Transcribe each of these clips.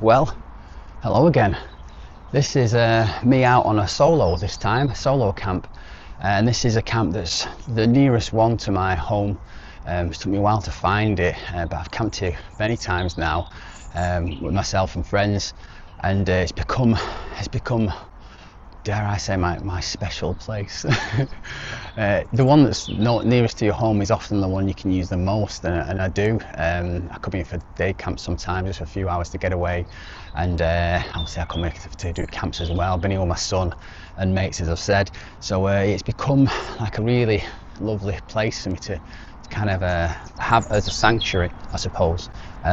Well, hello again. This is me out on a solo this time, a solo camp, and this is a camp that's the nearest one to my home. It took me a while to find it, but I've camped here many times now with myself and friends, and it's become, dare I say, my special place. The one that's nearest to your home is often the one you can use the most, and I do. I come here for day camps sometimes, just for a few hours to get away, and obviously I come here to do camps as well. I've been here with my son and mates, as I've said, so it's become like a really lovely place for me to kind of have as a sanctuary, I suppose.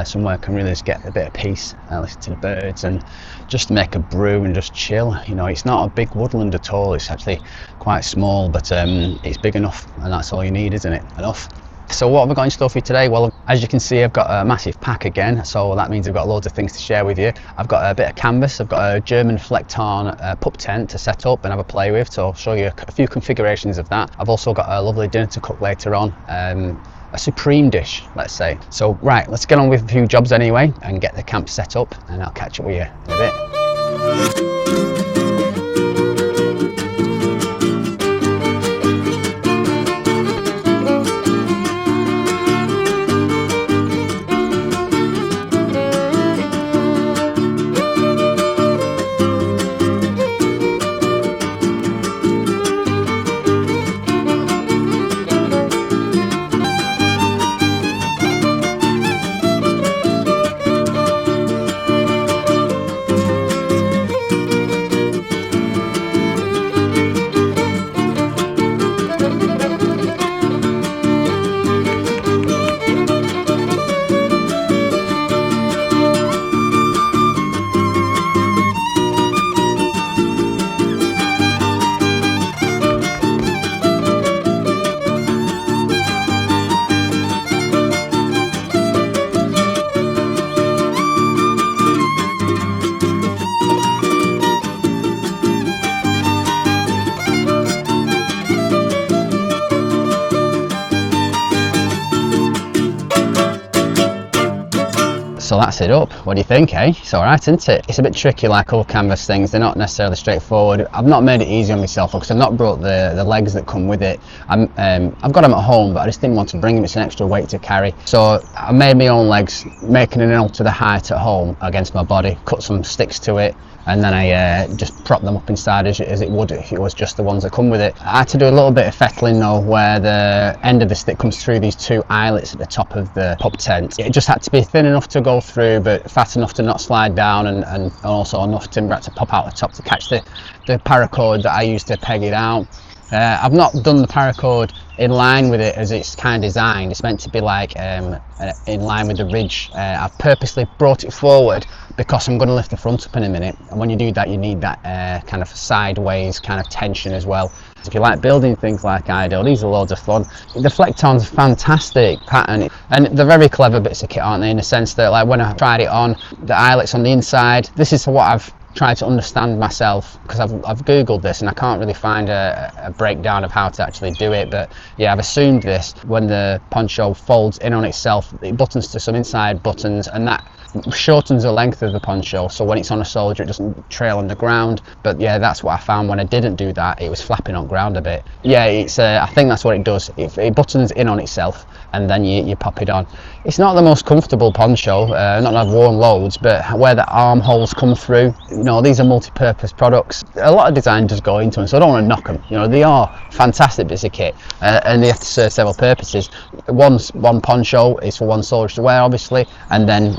Somewhere I can really just get a bit of peace, listen to the birds and just make a brew and just chill. You know, it's not a big woodland at all, it's actually quite small, but it's big enough, and that's all you need, isn't it? Enough. So what have I got in store for you today? Well, as you can see, I've got a massive pack again, so that means I've got loads of things to share with you. I've got a bit of canvas, I've got a German Flecktarn pup tent to set up and have a play with, so I'll show you a few configurations of that. I've also got a lovely dinner to cook later on, a supreme dish, let's say. So right, let's get on with a few jobs anyway and get the camp set up, and I'll catch up with you in a bit. So that's it up. What do you think, eh? It's alright, isn't it? It's a bit tricky, like all canvas things. They're not necessarily straightforward. I've not made it easy on myself because I've not brought the legs that come with it. I've got them at home, but I just didn't want to bring them. It's an extra weight to carry. So I made my own legs, making an L to the height at home against my body, cut some sticks to it, and then I just prop them up inside as it would if it was just the ones that come with it. I had to do a little bit of fettling though, where the end of the stick comes through these two eyelets at the top of the pup tent. It just had to be thin enough to go through, but fat enough to not slide down, and also enough timber to pop out the top to catch the paracord that I used to peg it out. I've not done the paracord in line with it as it's kind of designed. It's meant to be like in line with the ridge. I've purposely brought it forward because I'm going to lift the front up in a minute, and when you do that you need that kind of sideways kind of tension as well. If you like building things like I do, these are loads of fun. The Flecktarn's a fantastic pattern, and they're very clever bits of kit, aren't they, in the sense that like when I tried it on, the eyelets on the inside, this is what I've tried to understand myself, because I've googled this and I can't really find a breakdown of how to actually do it, but yeah, I've assumed this. When the poncho folds in on itself, it buttons to some inside buttons, and that shortens the length of the poncho, so when it's on a soldier it doesn't trail on the ground. But yeah, that's what I found when I didn't do that. It was flapping on ground a bit. Yeah, it's I think that's what it does. It buttons in on itself and then you pop it on. It's not the most comfortable poncho, not that I've worn loads, but where the armholes come through, you know, these are multi-purpose products. A lot of design does go into them, so I don't want to knock them. You know, they are fantastic bits of kit, and they have to serve several purposes. One poncho is for one soldier to wear, obviously, and then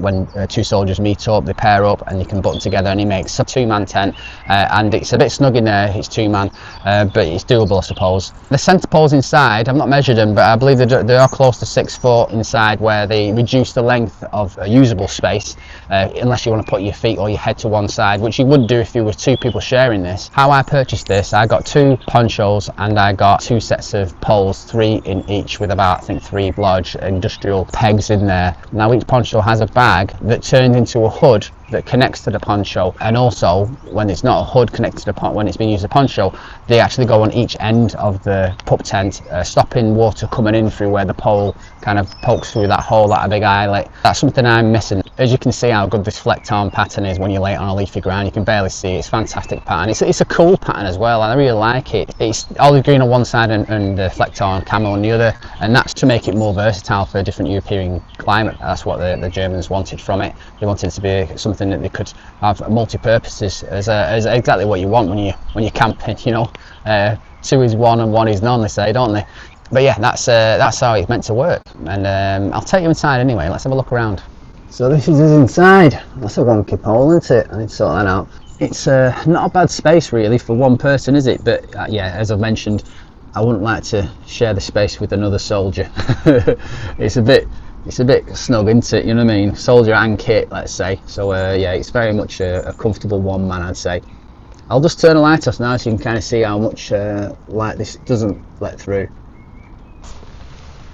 when two soldiers meet up, they pair up and you can button together, and it makes a two-man tent, and it's a bit snug in there. It's two-man, but it's doable, I suppose. The centre poles inside, I've not measured them, but I believe they are close to 6 foot inside, where they reduce the length of a usable space, unless you want to put your feet or your head to one side, which you would do if you were two people sharing this. How I purchased this, I got 2 ponchos and I got 2 sets of poles, 3 in each, with about, I think, 3 large industrial pegs in there. Now each poncho has a bag that turns into a hood that connects to the poncho, and also when it's not a hood connected to the when it's being used as a poncho, they actually go on each end of the pup tent, stopping water coming in through where the pole kind of pokes through that hole, that big eyelet. That's something I'm missing. as you can see how good this Flecktarn pattern is when you lay it on a leafy ground. You can barely see it. It's a fantastic pattern. It's a cool pattern as well, and I really like it. It's olive green on one side and Flecktarn camo on the other, and that's to make it more versatile for a different European climate. That's what the Germans wanted from it. They wanted it to be something that they could have multi-purposes, as exactly what you want when you're camping. You know, 2 is 1 and 1 is none, they say, don't they? But yeah, that's how it's meant to work. And I'll take you inside anyway. Let's have a look around. So this is us inside. That's a wonky pole, isn't it? I need to sort that out. It's not a bad space really for one person, is it? But yeah, as I've mentioned, I wouldn't like to share the space with another soldier. It's a bit snug, isn't it? You know what I mean? Soldier and kit, let's say. So yeah, it's very much a comfortable one man, I'd say. I'll just turn the light off now so you can kind of see how much light this doesn't let through.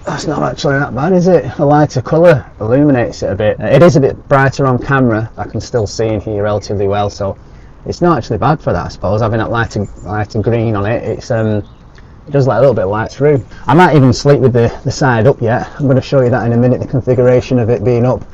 That's not actually that bad, is it? A lighter colour illuminates it a bit. It is a bit brighter on camera. I can still see in here relatively well, so it's not actually bad for that, I suppose. Having that lighter green on it, it does let a little bit of light through. I might even sleep with the side up yet. I'm going to show you that in a minute, the configuration of it being up.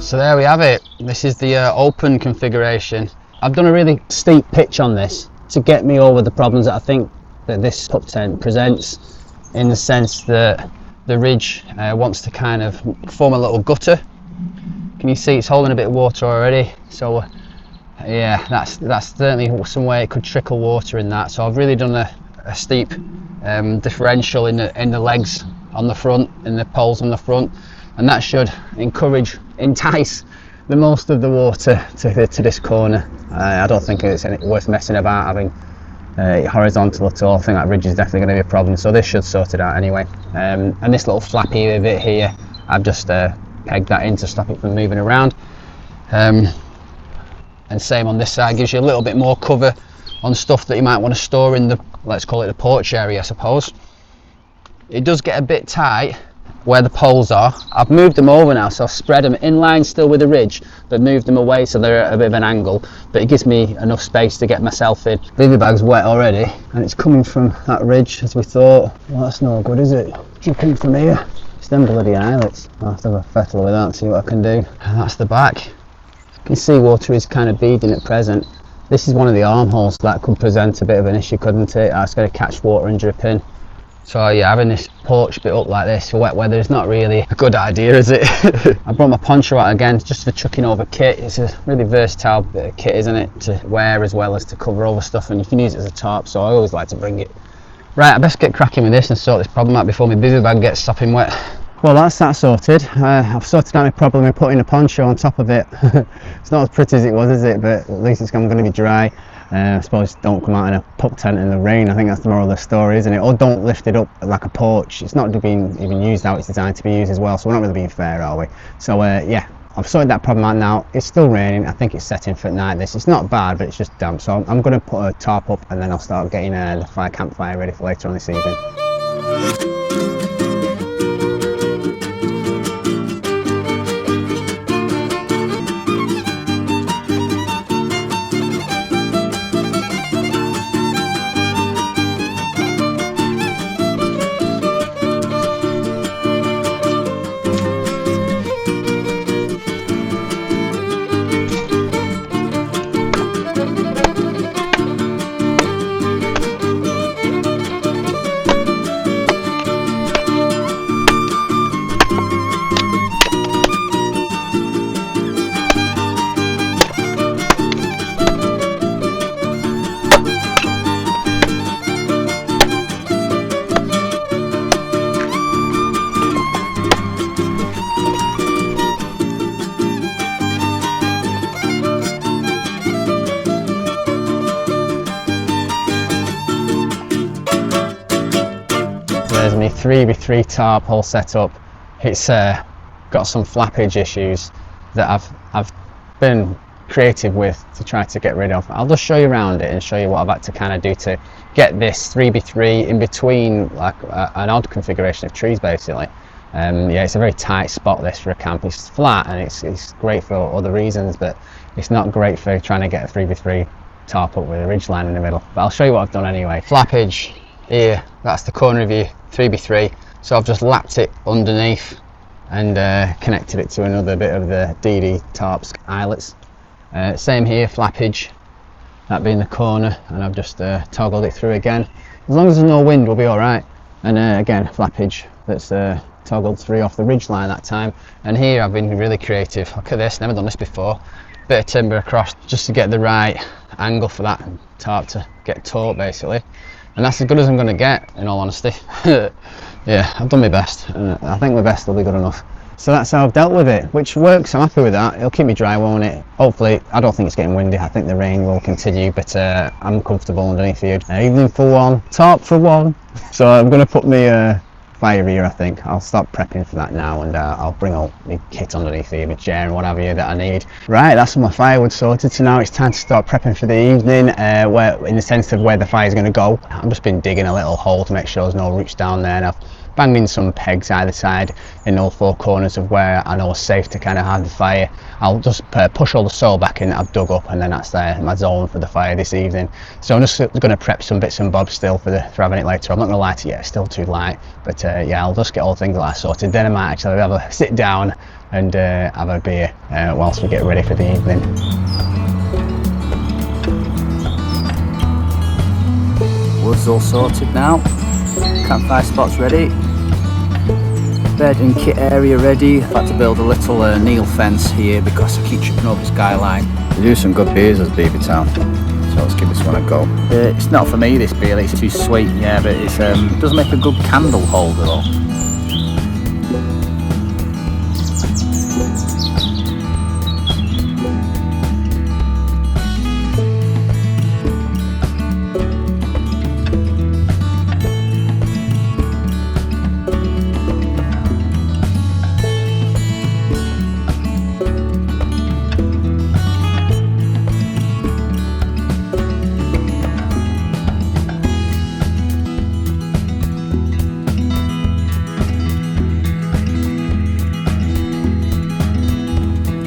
So there we have it. This is the open configuration. I've done a really steep pitch on this to get me over the problems that I think that this pup tent presents, in the sense that the ridge wants to kind of form a little gutter. Can you see it's holding a bit of water already? So yeah, that's certainly some way it could trickle water in that. So I've really done a steep differential in the legs on the front, in the poles on the front, and that should entice the most of the water to this corner. I don't think it's worth messing about having it horizontal at all. I think that ridge is definitely going to be a problem, so this should sort it out anyway. And this little flappy bit here, I've just pegged that in to stop it from moving around. And same on this side, gives you a little bit more cover on stuff that you might want to store in the, let's call it the porch area, I suppose. It does get a bit tight where the poles are. I've moved them over now, so I've spread them in line still with the ridge, but moved them away so they're at a bit of an angle, but it gives me enough space to get myself in. Baby bag's wet already, and it's coming from that ridge as we thought. Well, that's no good, is it? Dripping from here. It's them bloody eyelets. I'll have to have a fettle with that and see what I can do. And that's the back. You can see water is kind of beading at present. This is one of the armholes that could present a bit of an issue, couldn't it? It's going to catch water and drip in. So yeah, having this porch bit up like this for wet weather is not really a good idea, is it? I brought my poncho out again just for chucking over kit. It's a really versatile bit of kit, isn't it, to wear as well as to cover over stuff, and you can use it as a tarp, so I always like to bring it. Right, I best get cracking with this and sort this problem out before my bivy bag gets sopping wet. Well, that's that sorted. I've sorted out my problem with putting a poncho on top of it. It's not as pretty as it was, is it? But at least it's going to be dry. I suppose don't come out in a pup tent in the rain. I think that's the moral of the story, isn't it? Or don't lift it up like a porch. It's not being even used how it's designed to be used as well, so we're not really being fair, are we? So yeah, I've sorted that problem out now. It's still raining. I think it's setting for at night. It's not bad, but it's just damp. So I'm going to put a tarp up, and then I'll start getting the campfire ready for later on this evening. There's my 3x3 tarp all set up. It's got some flappage issues that I've been creative with to try to get rid of. I'll just show you around it and show you what I've had to kind of do to get this 3x3 in between like an odd configuration of trees basically. Yeah, it's a very tight spot this for a camp. It's flat and it's great for other reasons, but it's not great for trying to get a 3x3 tarp up with a ridge line in the middle. But I'll show you what I've done anyway. Flappage here, that's the corner of your 3x3. So I've just lapped it underneath and connected it to another bit of the DD tarps eyelets. Same here, flappage, that being the corner, and I've just toggled it through again. As long as there's no wind, we'll be alright. And again, flappage that's toggled through off the ridge line that time. And here I've been really creative. Look at this, never done this before. Bit of timber across just to get the right angle for that tarp to get taut basically. And that's as good as I'm going to get, in all honesty. Yeah, I've done my best, and I think my best will be good enough. So that's how I've dealt with it, which works. I'm happy with that. It'll keep me dry, won't it? Hopefully, I don't think it's getting windy. I think the rain will continue, but I'm comfortable underneath here. Evening for one, tarp for one. So I'm going to put my fire here, I think. I'll start prepping for that now, and I'll bring all my kit underneath here, my chair and what have you that I need. Right, that's all my firewood sorted, so now it's time to start prepping for the evening, where, in the sense of where the fire's going to go. I've just been digging a little hole to make sure there's no roots down there, and I've banged in some pegs either side in all four corners of where I know it's safe to kind of have the fire. I'll just push all the soil back in that I've dug up, and then that's my zone for the fire this evening. So I'm just going to prep some bits and bobs still for having it later. I'm not going to lie to you, it's still too light, but yeah, I'll just get all things like that sorted. Then I might actually have a sit down and have a beer whilst we get ready for the evening. Wood's all sorted now. Campfire spot's ready. Bed and kit area ready. I've had to build a little Neil fence here because I keep tripping over this guy line. They do some good beers as Beaver Town, so let's give this one a go. It's not for me, this beer, it's too sweet, yeah, but it does make a good candle holder though.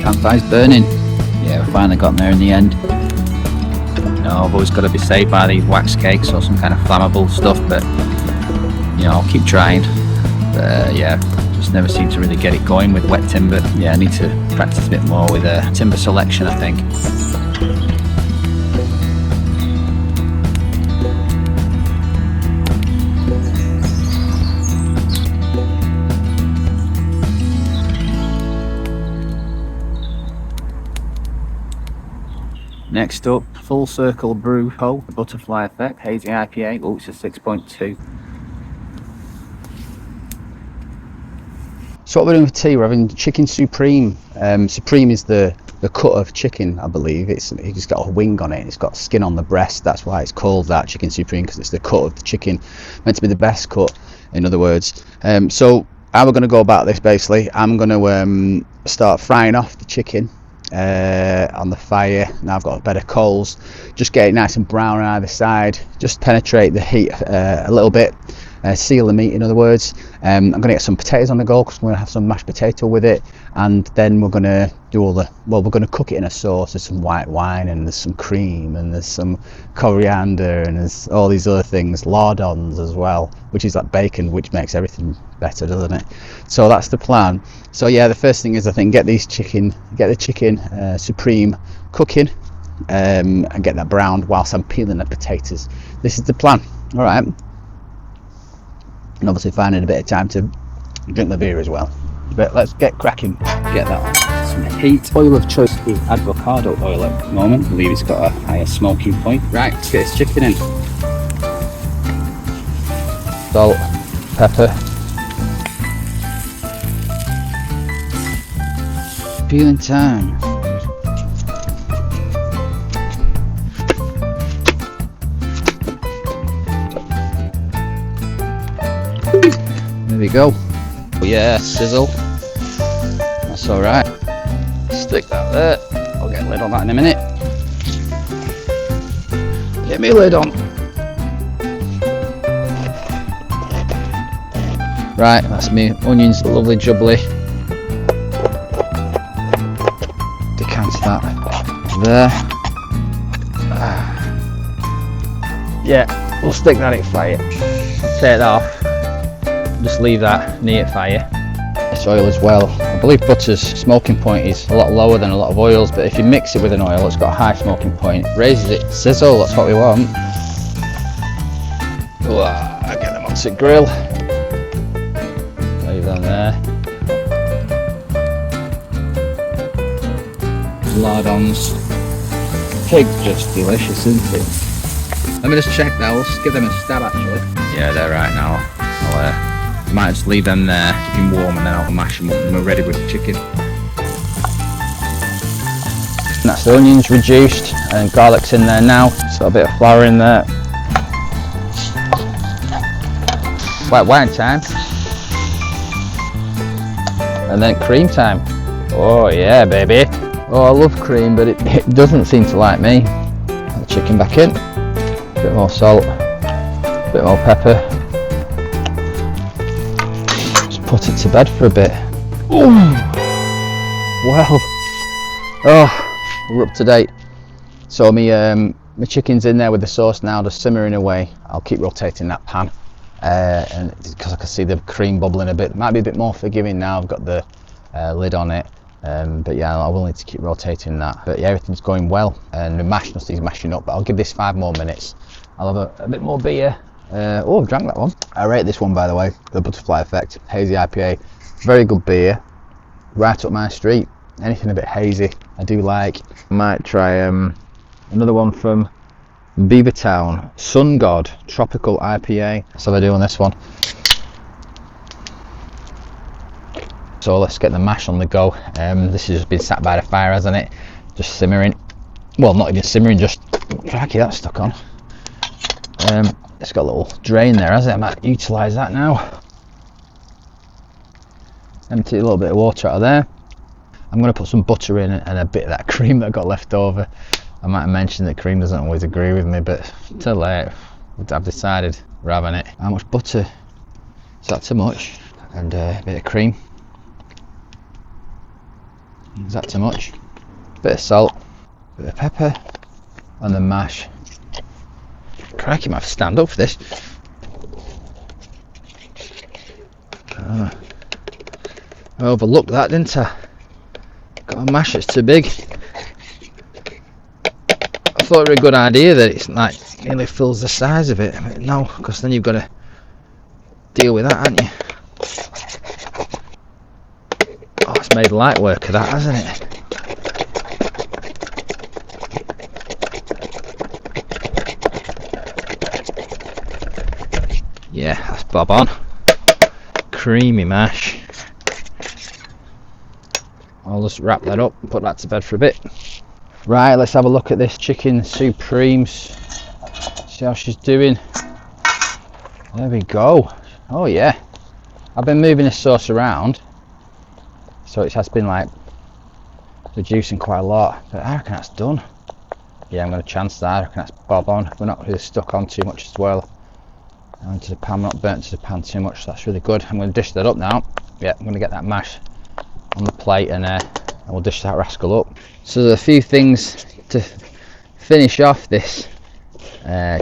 Campfire's burning. Yeah, we finally got there in the end. You know, I've always got to be saved by these wax cakes or some kind of flammable stuff, but you know, I'll keep trying. But yeah, just never seem to really get it going with wet timber. Yeah, I need to practice a bit more with timber selection, I think. Next up, Full Circle Brew Co. Butterfly Effect Hazy IPA. Oh, it's a 6.2. So what we're doing for tea, we're having chicken supreme. Supreme is the cut of chicken, I believe. It's got a wing on it. It's got skin on the breast. That's why it's called that, chicken supreme, because it's the cut of the chicken. Meant to be the best cut, in other words. So how we're going to go about this, basically, I'm going to start frying off the chicken on the fire. Now I've got a bed of coals, just get it nice and brown on either side, just penetrate the heat a little bit, seal the meat, in other words. I'm going to get some potatoes on the go because we're going to have some mashed potato with it, and then we're going to do we're going to cook it in a sauce. There's some white wine, and there's some cream, and there's some coriander, and there's all these other things, lardons as well, which is like bacon, which makes everything better, doesn't it? So that's the plan. So yeah, the first thing is, I think, get the chicken supreme cooking, and get that browned whilst I'm peeling the potatoes. This is the plan. All right. And obviously finding a bit of time to drink the beer as well. But let's get cracking. Get that on. Some heat. Oil of choice is avocado oil at the moment. I believe it's got a higher smoking point. Right, let's get this chicken in. Salt, pepper. Peeling time. There we go. Oh yeah, sizzle. That's alright. Stick that there. I'll get a lid on that in a minute. Get me a lid on. Right, that's me onions, lovely jubbly. Decant that there. Yeah, we'll stick that in fire. Take that off. Just leave that near fire. This oil as well. I believe butter's smoking point is a lot lower than a lot of oils, but if you mix it with an oil, it's got a high smoking point. Raises it, sizzle, that's what we want. I get them onto the grill. Leave them there. Lardons. Pig's just delicious, isn't it? Let me just check that, we'll just give them a stab actually. Yeah, they're right now. I might just leave them there, keep them warm, and then I'll mash them up and we're ready with the chicken. And that's the onions reduced and garlic's in there now. Just got a bit of flour in there. White wine time. And then cream time. Oh yeah, baby. Oh, I love cream, but it doesn't seem to like me. Put the chicken back in. A bit more salt, a bit more pepper. Just put it to bed for a bit. Ooh. Well, oh, we're up to date. So my chicken's in there with the sauce now, just simmering away. I'll keep rotating that pan, and because I can see the cream bubbling a bit. It might be a bit more forgiving now. I've got the lid on it. But yeah, I will need to keep rotating that. But yeah, everything's going well, and the mash just needs mashing up. But I'll give this 5 more minutes. I'll have a bit more beer. Oh, I've drank that one. I rate this one, by the way, the Butterfly Effect Hazy IPA. Very good beer, right up my street. Anything a bit hazy, I do like. I might try another one from Beavertown, Sun God Tropical IPA. That's how I do on this one. So let's get the mash on the go. This has just been sat by the fire, hasn't it? Just simmering. Well, not even simmering, just cracky, that's stuck on. It's got a little drain there, hasn't it? I might utilise that now. Empty a little bit of water out of there. I'm going to put some butter in and a bit of that cream that got left over. I might have mentioned that cream doesn't always agree with me, but too late. I've decided we're having it. How much butter? Is that too much? And a bit of cream. Is that too much? Bit of salt, bit of pepper, and the mash. Crikey, might have to stand up for this. I overlooked that, didn't I? Got a mash that's too big. I thought it was a good idea that it's like nearly fills the size of it, but no, because then you've got to deal with that, haven't you? Oh, it's made light work of that, hasn't it? Yeah, that's bob on. Creamy mash. I'll just wrap that up and put that to bed for a bit. Right, let's have a look at this chicken supreme. See how she's doing. There we go. Oh yeah. I've been moving this sauce around, so it has been like reducing quite a lot, but I reckon that's done. Yeah, I'm going to chance that. I reckon that's bob on. We're not really stuck on too much as well. Onto the pan, not burnt to the pan too much, so that's really good. I'm going to dish that up now. Yeah, I'm going to get that mash on the plate and we'll dish that rascal up. So there's a few things to finish off this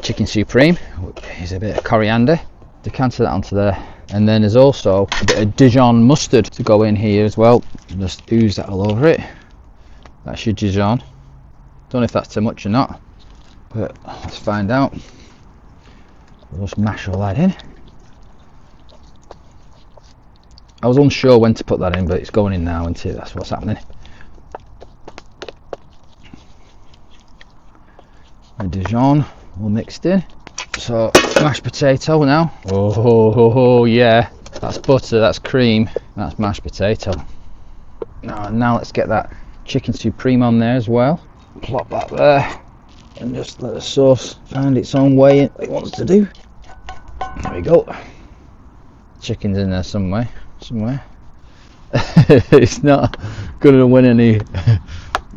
chicken supreme. Here's a bit of coriander. Decanter that onto there. And then there's also a bit of Dijon mustard to go in here as well. Just ooze that all over it. That's your Dijon. Don't know if that's too much or not, but let's find out. We'll just mash all that in. I was unsure when to put that in, but it's going in now, isn't it? That's what's happening. The Dijon all mixed in. So mashed potato now. Oh yeah, that's butter, that's cream, that's mashed potato. Now let's get that chicken supreme on there as well. Plop that there and just let the sauce find its own way it wants to do. There we go. Chicken's in there somewhere. It's not gonna win any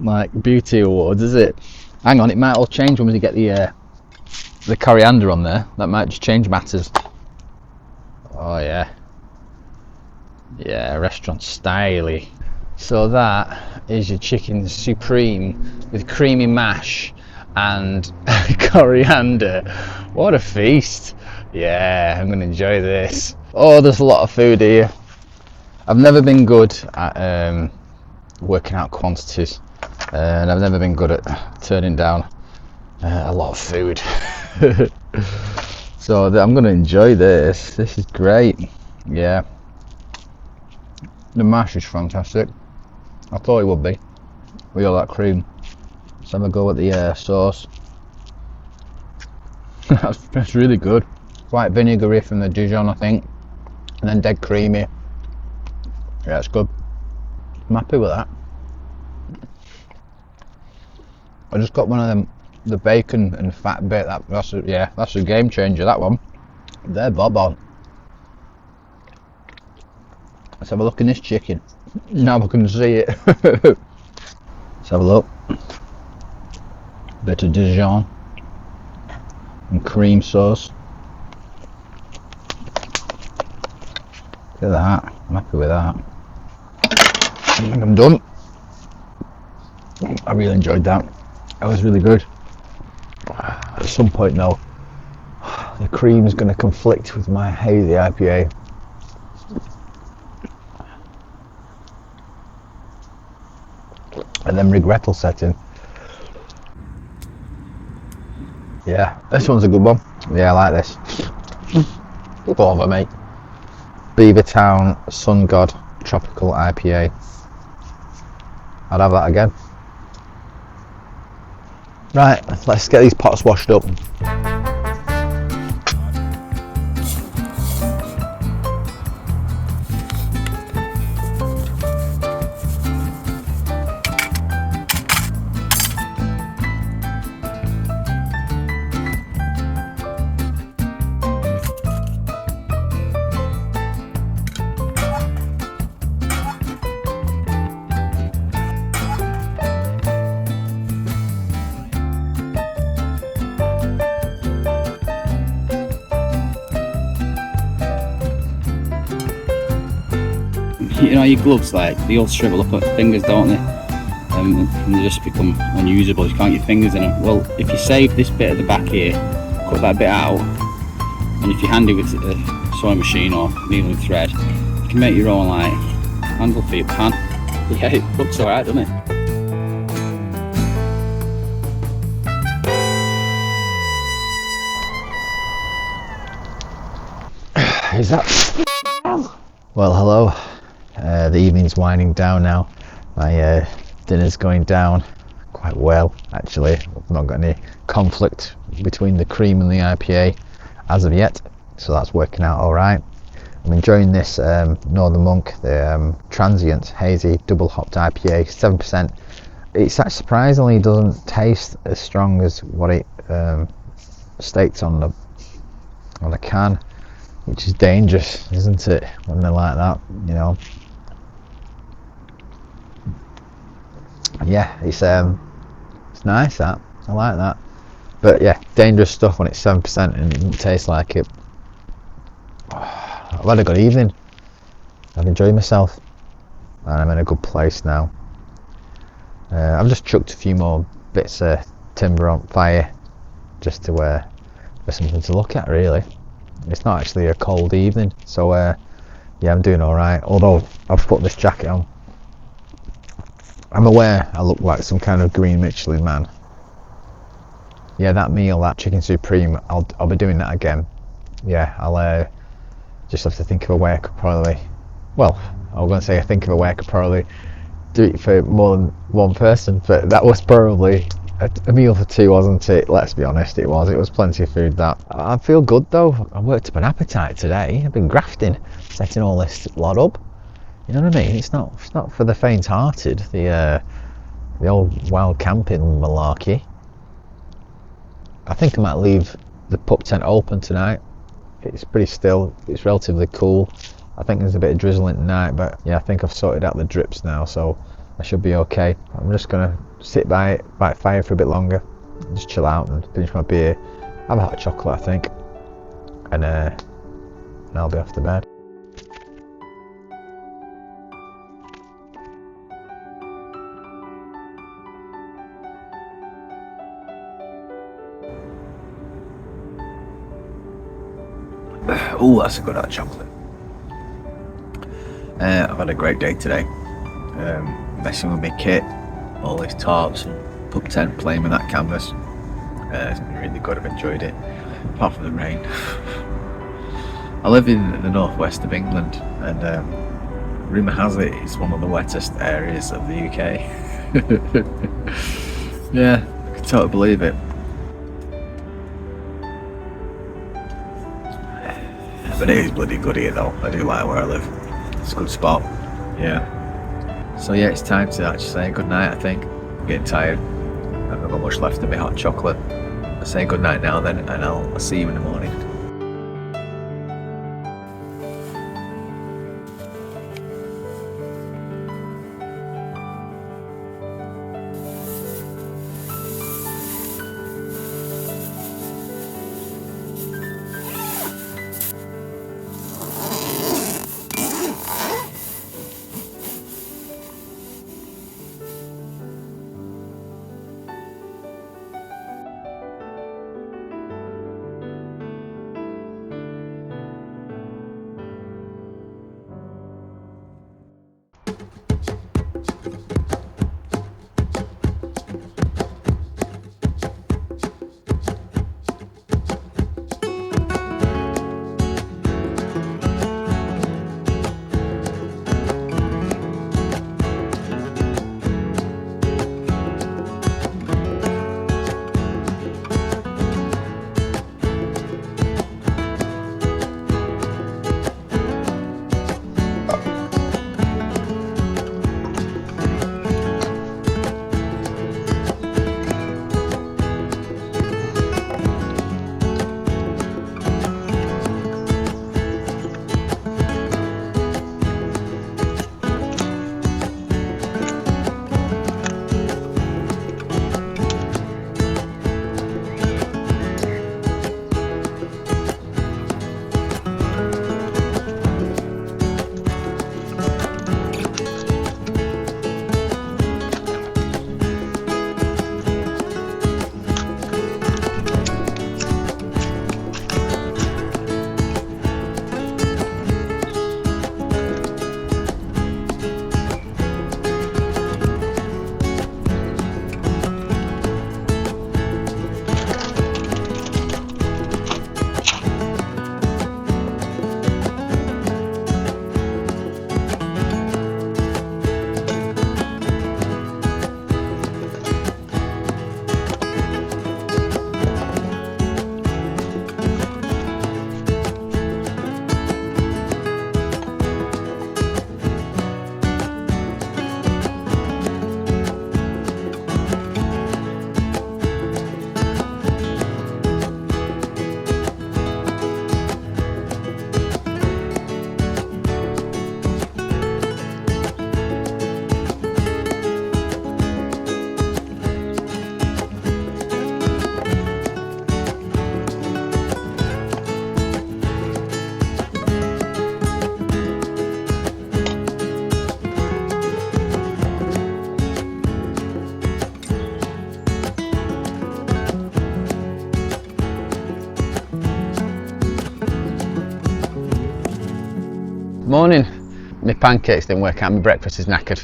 like beauty awards, is it? Hang on, it might all change when we get the coriander on there. That might just change matters. Oh yeah, yeah, restaurant styly. So that is your chicken supreme with creamy mash and coriander. What a feast. Yeah, I'm gonna enjoy this. Oh, there's a lot of food here. I've never been good at working out quantities, and I've never been good at turning down a lot of food. So I'm going to enjoy this. This is great. Yeah, the mash is fantastic. I thought it would be with all that cream. Let's have a go at the sauce. That's really good. Quite vinegary from the Dijon, I think, and then dead creamy. Yeah, it's good. I'm happy with that. I just got one of them, the bacon and fat bit. That's a game changer. That one. They're bob on. Let's have a look in this chicken. Now I can see it. Let's have a look. Bit of Dijon and cream sauce. Look at that. I'm happy with that. I think I'm done. I really enjoyed that. That was really good. At some point though, the cream's going to conflict with my hazy IPA. And then regret will set in. Yeah, this one's a good one. Yeah, I like this. Look over, mate. Beavertown Sun God Tropical IPA. I'd have that again. Right, let's get these pots washed up. You know, your gloves, like, they all shrivel up at fingers, don't they? And they just become unusable. You can't get your fingers in them. Well, if you save this bit at the back here, cut that bit out, and if you're handy with a sewing machine or needle and thread, you can make your own like handle for your pan. Yeah, it looks alright, doesn't it? Is that? Well, hello. The evening's winding down now. My dinner's going down quite well, actually. I've not got any conflict between the cream and the IPA as of yet, so that's working out all right. I'm enjoying this Northern Monk, the Transient Hazy Double Hopped IPA, 7%. It surprisingly doesn't taste as strong as what it states on the can, which is dangerous, isn't it, when they're like that, you know. Yeah, it's nice, that. I like that. But yeah, dangerous stuff when it's 7% and it doesn't taste like it. I've had a good evening. I've enjoyed myself and I'm in a good place now. I've just chucked a few more bits of timber on fire just to for something to look at, really. It's not actually a cold evening, so yeah, I'm doing alright, although I've put this jacket on. I'm aware I look like some kind of green Michelin man. Yeah, that meal, that chicken supreme, I'll be doing that again. Yeah, I'll just have to think of a way I could probably, well, I was going to say I think of a way I could probably do it for more than one person, but that was probably a meal for two, wasn't it? Let's be honest, it was plenty of food. That I feel good though. I worked up an appetite today. I've been grafting, setting all this lot up. You know what I mean? It's not for the faint-hearted. The old wild camping malarkey. I think I might leave the pup tent open tonight. It's pretty still. It's relatively cool. I think there's a bit of drizzling tonight, but yeah, I think I've sorted out the drips now, so I should be okay. I'm just gonna sit by the fire for a bit longer, just chill out and finish my beer, have a hot chocolate I think, and I'll be off to bed. Oh, that's a good hot chocolate. I've had a great day today. Messing with my kit, all these tarps and pub tent, playing with that canvas. It's been really good, I've enjoyed it, apart from the rain. I live in the northwest of England, and rumour has it it's one of the wettest areas of the UK. Yeah, I can totally believe it. But it is bloody good here though. I do like where I live. It's a good spot. Yeah. So yeah, it's time to actually say good night, I think. I'm getting tired. I've not got much left of my hot chocolate. I'll say good night now then, and I'll see you in the morning. Morning. My pancakes didn't work out, my breakfast is knackered.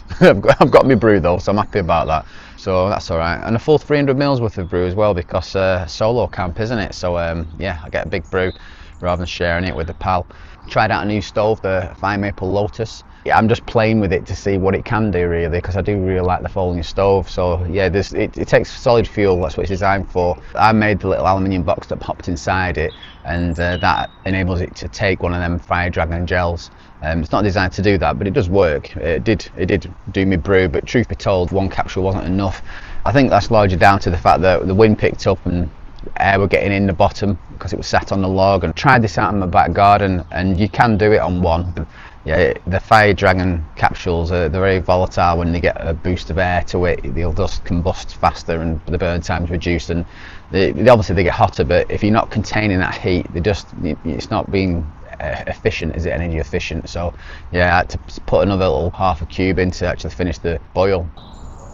I've got my brew though, so I'm happy about that. So that's alright. And a full 300 mils worth of brew as well, because solo camp, isn't it? So yeah, I get a big brew rather than sharing it with a pal. Tried out a new stove, the Fine Maple Lotus. Yeah, I'm just playing with it to see what it can do really, because I do really like the folding stove. So yeah, it takes solid fuel, that's what it's designed for. I made the little aluminium box that popped inside it, and that enables it to take one of them Fire Dragon gels. It's not designed to do that, but it does work. It did do me brew, but truth be told, one capsule wasn't enough. I think that's largely down to the fact that the wind picked up and air were getting in the bottom because it was sat on the log. And tried this out in my back garden, and you can do it on one. Yeah, the fire dragon capsules they're very volatile. When they get a boost of air to it, they'll just combust faster and the burn time's reduced, and obviously they get hotter, but if you're not containing that heat, it's not being efficient, is it energy efficient? So yeah, I had to put another little half a cube in to actually finish the boil.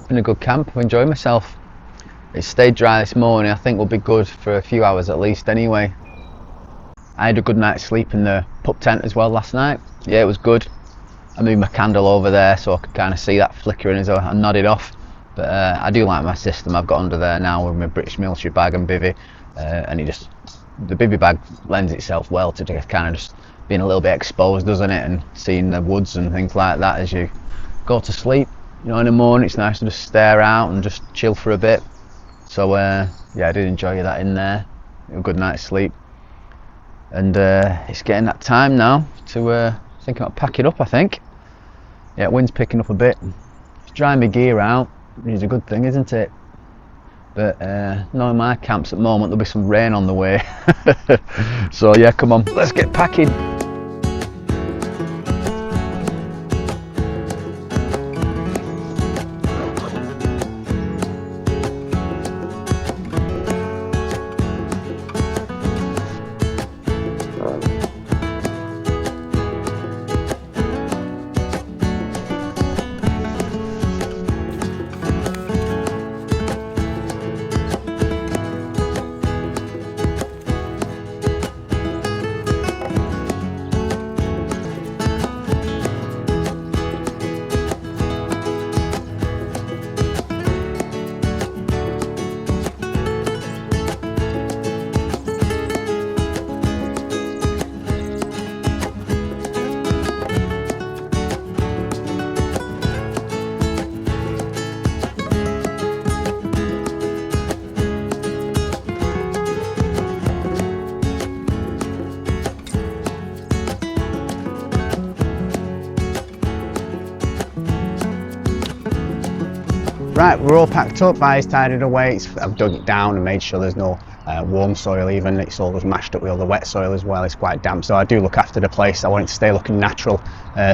Been a good camp, I'm enjoying myself. It stayed dry this morning. I think we'll be good for a few hours at least anyway. I had a good night's sleep in the pup tent as well last night. Yeah, it was good. I moved my candle over there so I could kind of see that flickering as I nodded off. But I do like my system I've got under there now with my British military bag and bivvy. And the bivvy bag lends itself well to just kind of just being a little bit exposed, doesn't it? And seeing the woods and things like that as you go to sleep. You know, in the morning it's nice to just stare out and just chill for a bit. So yeah, I did enjoy that in there. A good night's sleep. And it's getting that time now to think about packing up, I think. Yeah, wind's picking up a bit. It's drying my gear out, which is a good thing, isn't it? But knowing my camps at the moment, there'll be some rain on the way. So yeah, come on, let's get packing. Right, we're all packed up, I's tidied away. I've dug it down and made sure there's no warm soil even. It's all just mashed up with all the wet soil as well. It's quite damp, so I do look after the place. I want it to stay looking natural,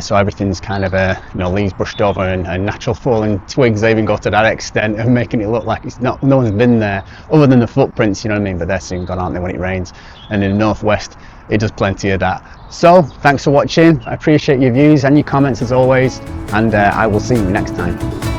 so everything's kind of leaves brushed over and natural falling twigs. They even go to that extent of making it look like no one's been there other than the footprints, you know what I mean? But they're soon gone, aren't they, when it rains? And in the northwest it does plenty of that. So thanks for watching. I appreciate your views and your comments as always, and I will see you next time.